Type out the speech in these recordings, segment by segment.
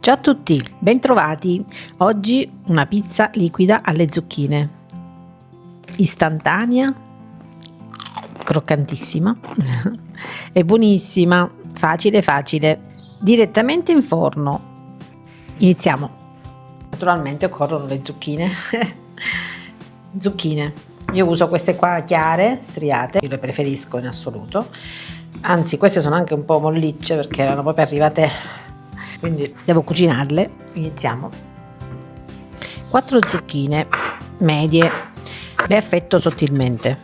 Ciao a tutti, bentrovati. Oggi una pizza liquida alle zucchine, istantanea, croccantissima e buonissima, facile, direttamente in forno. Iniziamo. Naturalmente occorrono le zucchine. Zucchine, io uso queste qua chiare, striate, io le preferisco in assoluto, anzi queste sono anche un po' mollicce perché erano proprio arrivate, quindi devo cucinarle. Iniziamo. 4 zucchine medie, le affetto sottilmente.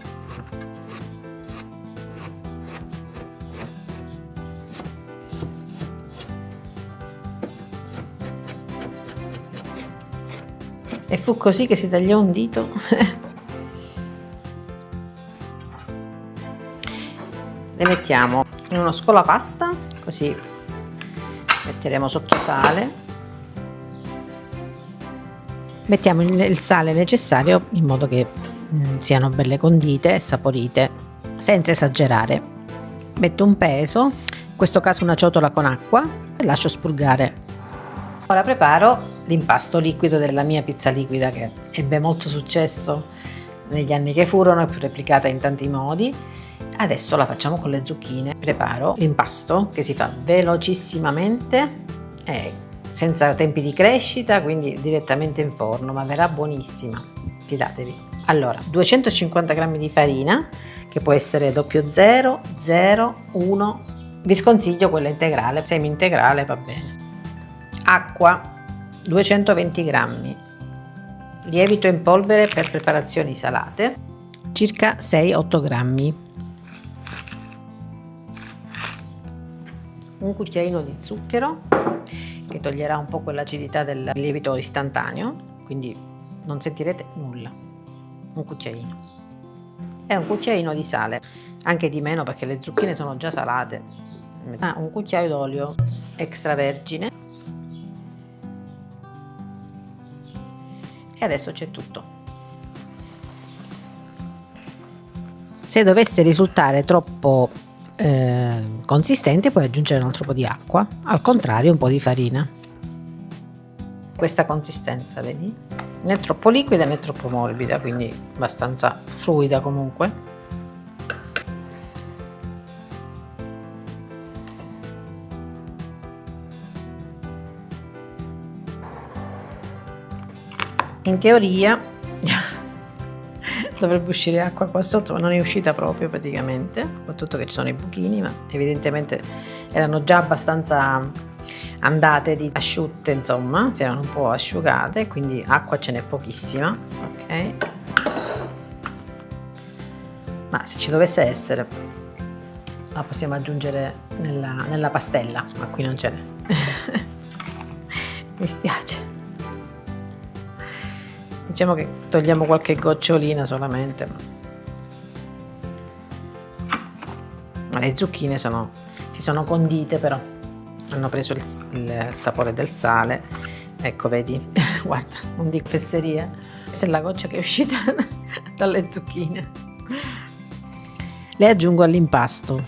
E fu così che si tagliò un dito. Le mettiamo in uno scolapasta, così metteremo sotto sale, mettiamo il sale necessario in modo che siano belle condite e saporite senza esagerare. Metto un peso, in questo caso una ciotola con acqua, e lascio spurgare. Ora preparo l'impasto liquido della mia pizza liquida, che ebbe molto successo negli anni che furono e fu replicata in tanti modi. Adesso la facciamo con le zucchine. Preparo l'impasto che si fa velocissimamente e senza tempi di crescita, quindi direttamente in forno, ma verrà buonissima, fidatevi. Allora, 250 g di farina, che può essere 00, 0, 1, vi sconsiglio quella integrale, semi integrale va bene. Acqua 220 g, lievito in polvere per preparazioni salate circa 6-8 grammi, un cucchiaino di zucchero che toglierà un po' quell'acidità del lievito istantaneo, quindi non sentirete nulla, un cucchiaino, e un cucchiaino di sale, anche di meno perché le zucchine sono già salate. Un cucchiaio d'olio extravergine e adesso c'è tutto. Se dovesse risultare troppo consistente puoi aggiungere un altro po' di acqua, al contrario un po' di farina. Questa consistenza, vedi? Né troppo liquida né troppo morbida, quindi abbastanza fluida comunque. In teoria dovrebbe uscire acqua qua sotto, ma non è uscita proprio praticamente, soprattutto che ci sono i buchini, ma evidentemente erano già abbastanza andate di asciutte, insomma, si erano un po' asciugate, quindi acqua ce n'è pochissima, ok? Ma se ci dovesse essere la possiamo aggiungere nella pastella, ma qui non ce n'è. Mi spiace. Diciamo che togliamo qualche gocciolina solamente, ma le zucchine si sono condite, però hanno preso il sapore del sale. Ecco, vedi, guarda, non dico fesseria, questa è la goccia che è uscita dalle zucchine. Le aggiungo all'impasto.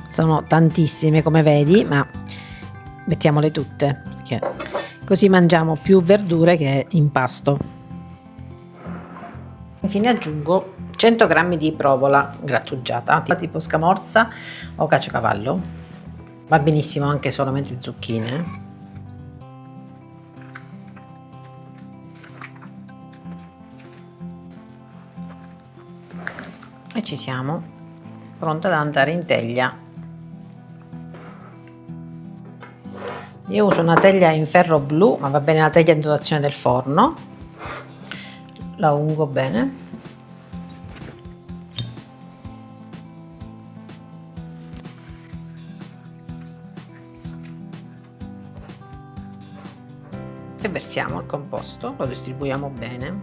Sono tantissime, come vedi, ma mettiamole tutte, perché così mangiamo più verdure che impasto. Infine aggiungo 100 g di provola grattugiata, tipo scamorza o caciocavallo, va benissimo anche solamente zucchine. E ci siamo, pronta ad andare in teglia. Io uso una teglia in ferro blu, ma va bene la teglia in dotazione del forno. La ungo bene. E versiamo il composto, lo distribuiamo bene.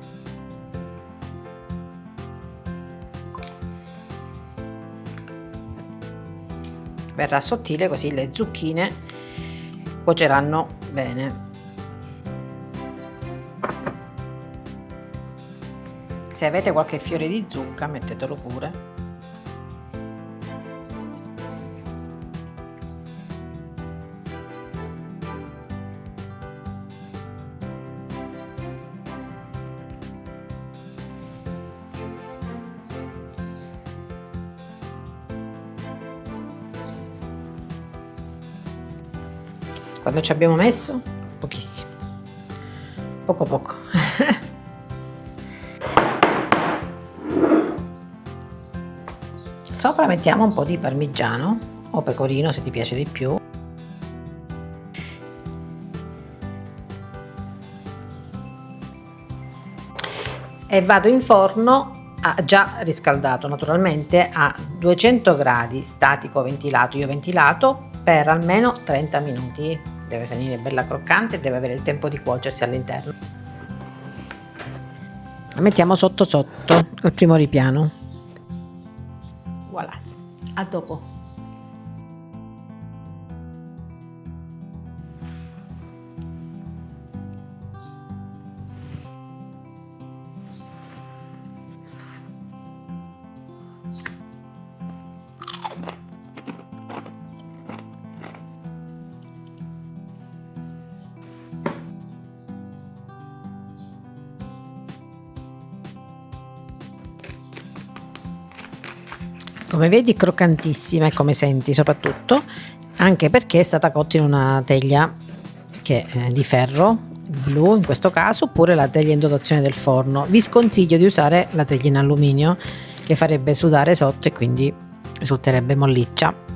Verrà sottile, così le zucchine cuoceranno bene. Se avete qualche fiore di zucca mettetelo pure. Quando ci abbiamo messo? Pochissimo, poco. Sopra mettiamo un po' di parmigiano o pecorino se ti piace di più. E vado in forno già riscaldato naturalmente a 200 gradi, statico ventilato, io ventilato, per almeno 30 minuti. Deve venire bella croccante e deve avere il tempo di cuocersi all'interno. La mettiamo sotto al primo ripiano. Voilà, a dopo. Come vedi croccantissima e come senti soprattutto, anche perché è stata cotta in una teglia che è di ferro blu in questo caso, oppure la teglia in dotazione del forno. Vi sconsiglio di usare la teglia in alluminio che farebbe sudare sotto e quindi risulterebbe molliccia.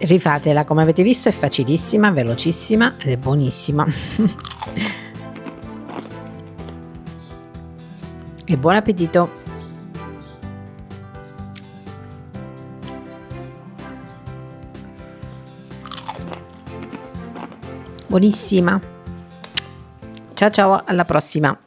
Rifatela, come avete visto è facilissima, velocissima ed è buonissima. E buon appetito! Buonissima! Ciao ciao, alla prossima!